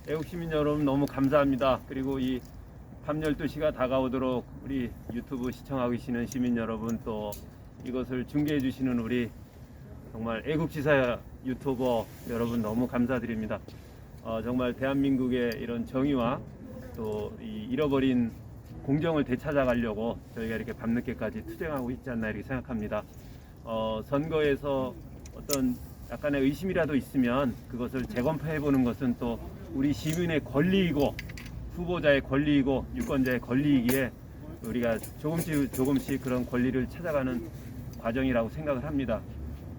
애국 시민 여러분 너무 감사합니다. 그리고 이 밤 12시가 다가오도록 우리 유튜브 시청하고 계시는 시민 여러분, 또 이것을 중계해 주시는 우리 정말 애국지사 유튜버 여러분 너무 감사드립니다. 정말 대한민국의 이런 정의와 또 이 잃어버린 공정을 되찾아가려고 저희가 이렇게 밤늦게까지 투쟁하고 있지 않나 이렇게 생각합니다. 선거에서 어떤 약간의 의심이라도 있으면 그것을 재검토해보는 것은 또 우리 시민의 권리이고 후보자의 권리이고 유권자의 권리이기에 우리가 조금씩 그런 권리를 찾아가는 과정이라고 생각을 합니다.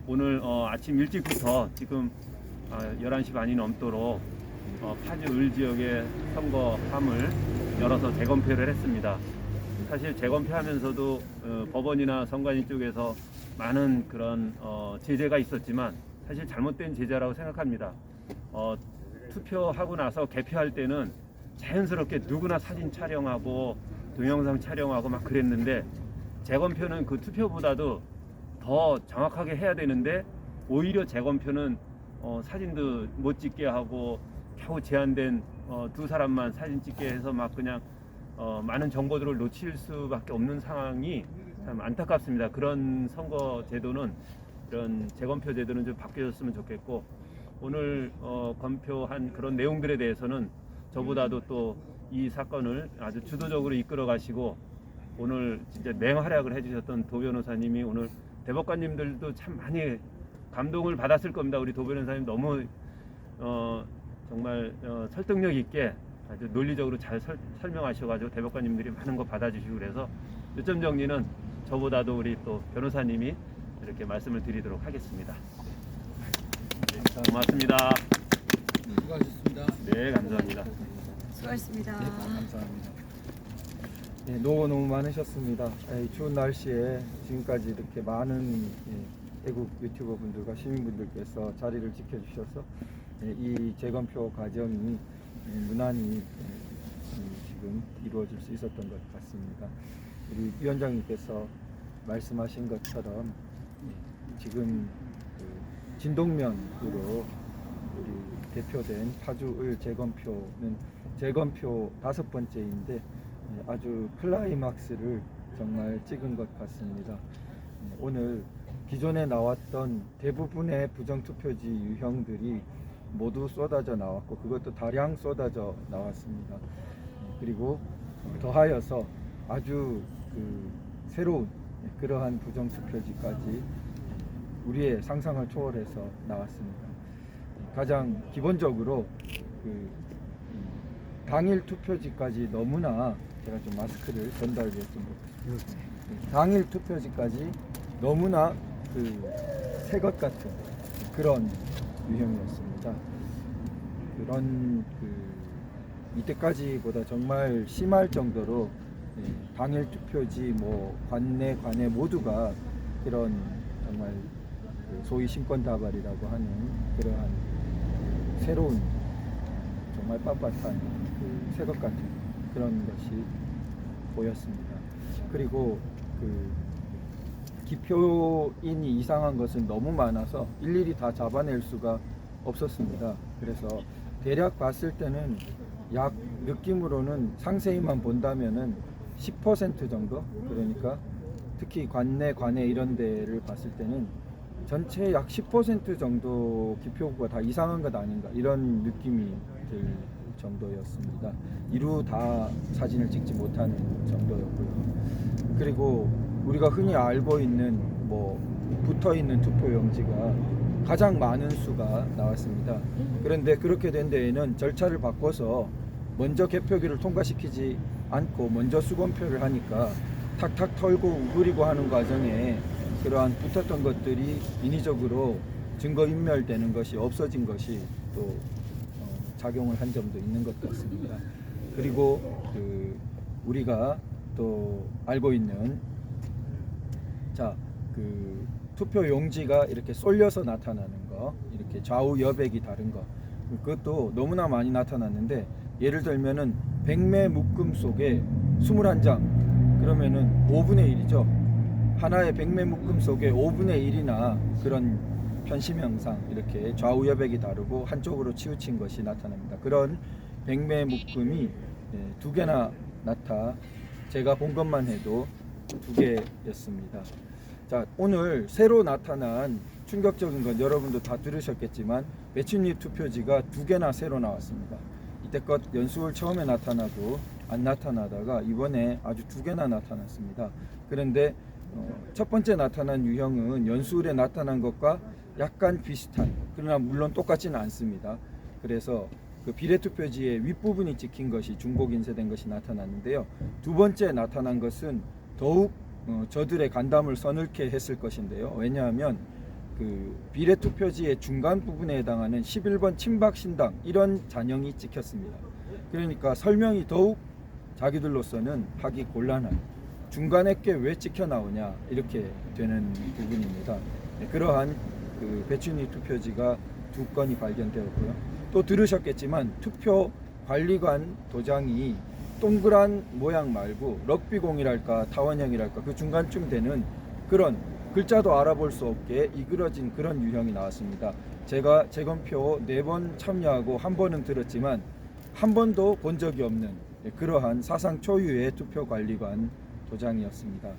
오늘 아침 일찍부터 지금 11시 반이 넘도록 파주 을 지역의 선거함을 열어서 재검표를 했습니다. 사실 재검표하면서도 법원이나 선관위 쪽에서 많은 그런 제재가 있었지만 사실 잘못된 제재라고 생각합니다. 투표하고 나서 개표할 때는 자연스럽게 누구나 사진 촬영하고 동영상 촬영하고 막 그랬는데, 재검표는 그 투표보다도 더 정확하게 해야 되는데 오히려 재검표는 사진도 못 찍게 하고 겨우 제한된 두 사람만 사진 찍게 해서 막 그냥 많은 정보들을 놓칠 수밖에 없는 상황이 참 안타깝습니다. 그런 선거 제도는, 이런 재검표 제도는 좀 바뀌어졌으면 좋겠고, 오늘 검표한 그런 내용들에 대해서는 저보다도 또 이 사건을 아주 주도적으로 이끌어 가시고 오늘 진짜 맹활약을 해주셨던 도 변호사님이, 오늘 대법관님들도 참 많이 감동을 받았을 겁니다. 우리 도 변호사님 너무 정말 설득력 있게 아주 논리적으로 잘 설명하셔가지고 대법관님들이 많은 거 받아주시고, 그래서 요점 정리는 저보다도 우리 또 변호사님이 이렇게 말씀을 드리도록 하겠습니다. 네, 고맙습니다. 수고하셨습니다. 네, 감사합니다. 수고하셨습니다. 네, 감사합니다. 네, 너무 많으셨습니다. 추운 날씨에 지금까지 이렇게 많은 애국 유튜버 분들과 시민분들께서 자리를 지켜주셔서 이 재검표 과정이 무난히 지금 이루어질 수 있었던 것 같습니다. 우리 위원장님께서 말씀하신 것처럼 지금 진동면으로 우리 대표된 파주을 재검표는 재검표 5번째인데 아주 클라이막스를 정말 찍은 것 같습니다. 오늘 기존에 나왔던 대부분의 부정투표지 유형들이 모두 쏟아져 나왔고, 그것도 다량 쏟아져 나왔습니다. 그리고 더하여서 아주 새로운 그러한 부정투표지까지 우리의 상상을 초월해서 나왔습니다. 가장 기본적으로 당일 투표지까지 너무나, 제가 좀 마스크를 전달드렸으면 좋겠습니다. 당일 투표지까지 너무나 새것 같은 그런 유형이었습니다. 그런 이때까지보다 정말 심할 정도로 당일 투표지 관내 모두가 그런 정말 소위 심권 다발이라고 하는 그러한 새로운 정말 빳빳한 새것 같은 그런 것이 보였습니다. 그리고 기표인이 이상한 것은 너무 많아서 일일이 다 잡아낼 수가 없었습니다. 그래서 대략 봤을 때는 약 느낌으로는 상세히만 본다면은 10% 정도, 그러니까 특히 관내 이런 데를 봤을 때는 전체 약 10% 정도 기표구가 다 이상한 것 아닌가, 이런 느낌이 들 정도였습니다. 이루 다 사진을 찍지 못하는 정도였고요. 그리고 우리가 흔히 알고 있는 붙어있는 투표용지가 가장 많은 수가 나왔습니다. 그런데 그렇게 된 데에는 절차를 바꿔서 먼저 개표기를 통과시키지 않고 먼저 수검표를 하니까 탁탁 털고 우그리고 하는 과정에 그러한 붙었던 것들이 인위적으로 증거인멸되는 것이, 없어진 것이 또 작용을 한 점도 있는 것 같습니다. 그리고 우리가 또 알고 있는 투표 용지가 이렇게 쏠려서 나타나는 거, 이렇게 좌우 여백이 다른 거, 그것도 너무나 많이 나타났는데, 예를 들면은 100매 묶음 속에 21장, 그러면은 5분의 1이죠. 하나의 100매 묶음 속에 5분의 1이나 그런 편심 현상, 이렇게 좌우 여백이 다르고 한쪽으로 치우친 것이 나타납니다. 그런 백매 묶음이 두 개나 제가 본 것만 해도 두 개였습니다. 자, 오늘 새로 나타난 충격적인 건 여러분도 다 들으셨겠지만 매춘잎 투표지가 두 개나 새로 나왔습니다. 이때껏 연수울 처음에 나타나도 안 나타나다가 이번에 아주 두 개나 나타났습니다. 그런데 첫 번째 나타난 유형은 연수울에 나타난 것과 약간 비슷한, 그러나 물론 똑같지는 않습니다. 그래서 그 비례투표지의 윗부분이 찍힌 것이 중복 인쇄된 것이 나타났는데요. 두 번째 나타난 것은 더욱 저들의 간담을 서늘케 했을 것인데요. 왜냐하면 그 비례투표지의 중간 부분에 해당하는 11번 친박신당 이런 잔영이 찍혔습니다. 그러니까 설명이 더욱 자기들로서는 하기 곤란한, 중간에 게 왜 찍혀 나오냐 이렇게 되는 부분입니다. 그러한 그 배춘희 투표지가 두 건이 발견되었고요. 또 들으셨겠지만 투표 관리관 도장이 동그란 모양 말고 럭비공이랄까 타원형이랄까 그 중간쯤 되는 그런 글자도 알아볼 수 없게 이그러진 그런 유형이 나왔습니다. 제가 재검표 4번 참여하고 한 번은 들었지만 한 번도 본 적이 없는 그러한 사상 초유의 투표관리관 도장이었습니다.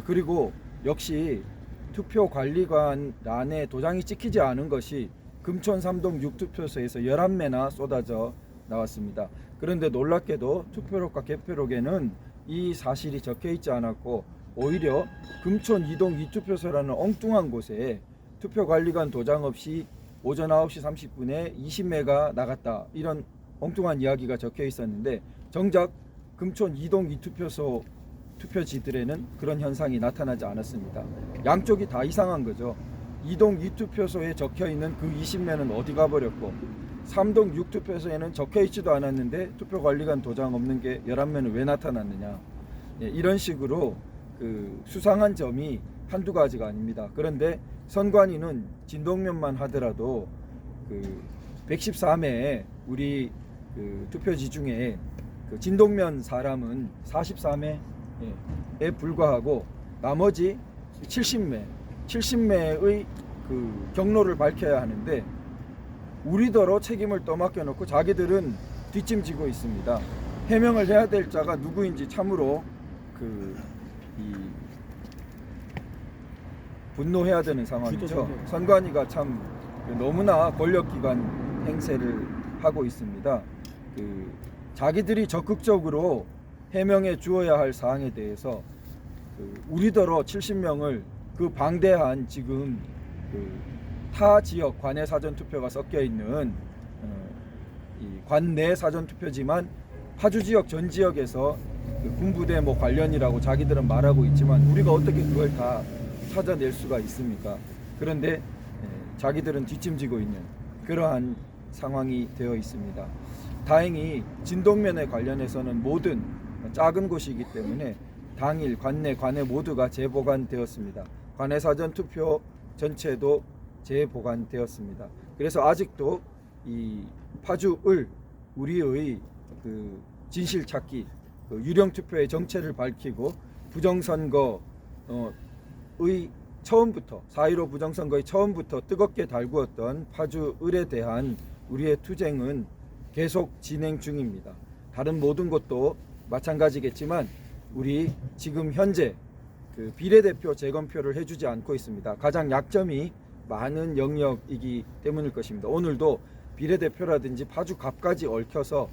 그리고 역시 투표관리관 란에 도장이 찍히지 않은 것이 금천 3동 6투표소에서 11매나 쏟아져 나왔습니다. 그런데 놀랍게도 투표록과 개표록에는 이 사실이 적혀 있지 않았고 오히려 금천 2동 2투표소라는 엉뚱한 곳에 투표관리관 도장 없이 오전 9시 30분에 20매가 나갔다, 이런 엉뚱한 이야기가 적혀 있었는데 정작 금천 2동 2투표소 투표지들에는 그런 현상이 나타나지 않았습니다. 양쪽이 다 이상한 거죠. 2동 2투표소에 적혀 있는 그 20매는 어디 가버렸고 3동 6투표소에는 적혀 있지도 않았는데 투표관리관 도장 없는 게 11매는 왜 나타났느냐, 이런 식으로 그 수상한 점이 한두 가지가 아닙니다. 그런데 선관위는 진동면만 하더라도 그 114매 우리 그 투표지 중에 그 진동면 사람은 44매에 불과하고 나머지 70매의 그 경로를 밝혀야 하는데 우리더러 책임을 떠맡겨 놓고 자기들은 뒷짐지고 있습니다. 해명을 해야 될 자가 누구인지 참으로 분노해야 되는 상황이죠. 선관위가 참 너무나 권력기관 행세를 하고 있습니다. 자기들이 적극적으로 해명해 주어야 할 사항에 대해서 우리더러 70명을 그 방대한 지금 타 지역 관내 사전 투표가 섞여 있는 관내 사전 투표지만 파주 지역 전 지역에서 군부대 뭐 관련이라고 자기들은 말하고 있지만 우리가 어떻게 그걸 다 찾아낼 수가 있습니까? 그런데 자기들은 뒷짐지고 있는 그러한 상황이 되어 있습니다. 다행히 진동면에 관련해서는 모든 작은 곳이기 때문에 당일 관내 모두가 재보관되었습니다. 관내 사전 투표 전체도 재보관되었습니다. 그래서 아직도 이 파주을 우리의 그 진실 찾기, 그 유령 투표의 정체를 밝히고 부정선거의 처음부터 4.15 부정선거의 처음부터 뜨겁게 달구었던 파주을에 대한 우리의 투쟁은 계속 진행 중입니다. 다른 모든 곳도 마찬가지겠지만 우리 지금 현재 그 비례대표 재검표를 해주지 않고 있습니다. 가장 약점이 많은 영역이기 때문일 것입니다. 오늘도 비례대표라든지 파주갑까지 얽혀서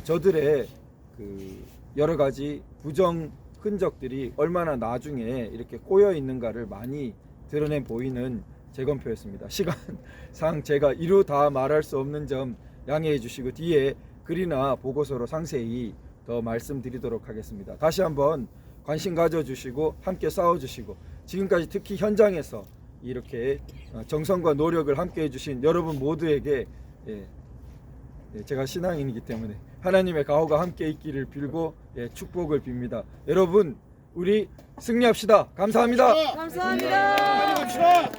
저들의 그 여러 가지 부정 흔적들이 얼마나 나중에 이렇게 꼬여 있는가를 많이 드러내 보이는 재검표였습니다. 시간상 제가 이루 다 말할 수 없는 점 양해해 주시고 뒤에 글이나 보고서로 상세히 더 말씀드리도록 하겠습니다. 다시 한번 관심 가져주시고 함께 싸워주시고 지금까지 특히 현장에서 이렇게 정성과 노력을 함께 해주신 여러분 모두에게 제가 신앙인이기 때문에 하나님의 가호가 함께 있기를 빌고 축복을 빕니다. 여러분 우리 승리합시다. 감사합니다. 감사합니다.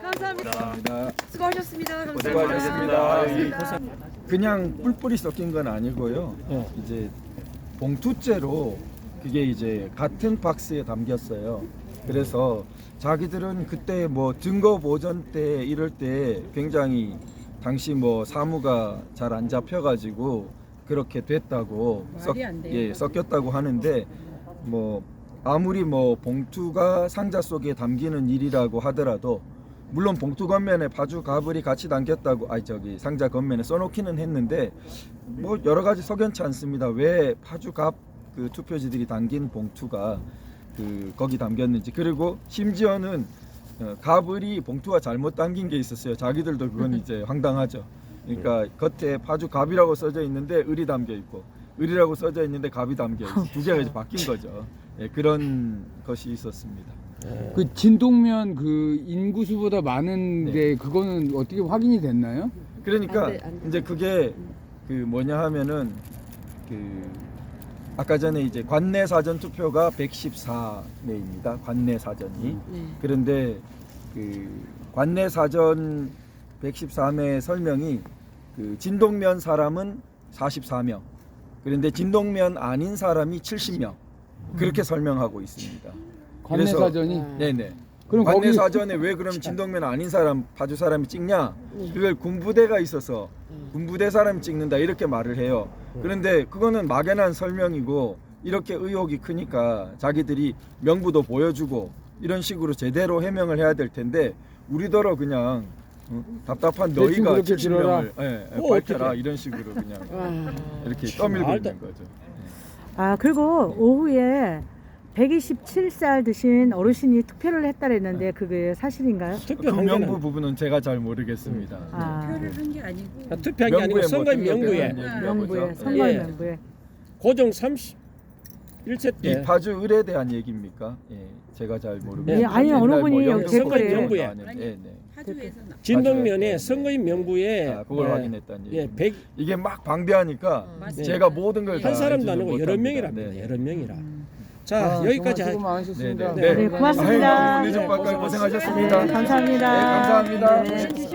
감사합니다. 수고하셨습니다. 수고하셨습니다. 그냥 뿔뿔이 섞인 건 아니고요. 이제 봉투째로 그게 이제 같은 박스에 담겼어요. 그래서 자기들은 그때 뭐 증거 보전 때 이럴 때 굉장히 당시 뭐 사무가 잘 안 잡혀가지고 그렇게 됐다고 말이 안 돼요. 예, 섞였다고 하는데 뭐 아무리 뭐 봉투가 상자 속에 담기는 일이라고 하더라도 물론 봉투 겉면에 파주 가불이 같이 담겼다고 상자 겉면에 써놓기는 했는데 뭐 여러 가지 석연치 않습니다. 왜 파주 갑 그 투표지들이 담긴 봉투가 거기 담겼는지. 그리고 심지어는 가불이 봉투가 잘못 담긴 게 있었어요. 자기들도 그건 이제 황당하죠. 그러니까 겉에 파주 갑이라고 써져 있는데 을이 담겨 있고 을이라고 써져 있는데 갑이 담겨 있고 두 개가 이제 바뀐 거죠. 예, 그런 것이 있었습니다. 그 진동면 그 인구수보다 많은데 네. 그거는 어떻게 확인이 됐나요? 그러니까 안 돼. 이제 그게 그 뭐냐 하면은 그 아까 전에 이제 관내 사전 투표가 114매입니다. 관내 사전이. 네. 그런데 그 관내 사전 114매 설명이 그 진동면 사람은 44명. 그런데 진동면 아닌 사람이 70명. 그렇게 설명하고 있습니다. 관내 그래서- 사전이. 네네. 그럼 관내 거기 사전에 왜 그럼 진동면 아닌 사람 파주 사람이 찍냐? 그걸 군부대가 있어서 군부대 사람이 찍는다 이렇게 말을 해요. 그런데 그거는 막연한 설명이고 이렇게 의혹이 크니까 자기들이 명부도 보여주고 이런 식으로 제대로 해명을 해야 될 텐데 우리더러 그냥 답답한 대충 너희가 그렇게 들어라. 70명을 밝혀라 이런 식으로 그냥 이렇게 떠밀고 있는 거죠. 아, 그리고 오후에 127살 드신 어르신이 투표를 했다 그랬는데 그게 사실인가요? 그 투표한 명부 거는 부분은 제가 잘 모르겠습니다. 아, 표를 한 게 아니고 투표한 게 아니고 명부에 뭐 선거인 명부에 등록된 명부에, 거죠. 선거 예. 명부에. 고정 31세 이 때 파주 을에 대한 얘기입니까? 예, 제가 잘 모르겠습니다. 예, 아니, 어느 옛날 분이 영국 댓글에 선거인명부에 아니, 네, 네. 파주에서 나. 진동면에 선거인 명부에 아, 그걸 예, 확인했다는 얘기. 예, 100, 이게 막 방대하니까 맞습니다. 제가 모든 걸 다 한 사람도 알지는 아니고 여러 못합니다. 명이랍니다. 네. 여러 명이라. 음. 자, 아, 여기까지 정말 수고 많으셨습니다. 네, 네. 네, 고맙습니다. 아유, 늦은 밤까지 고생하셨습니다. 네, 감사합니다. 네, 감사합니다. 네. 화이팅!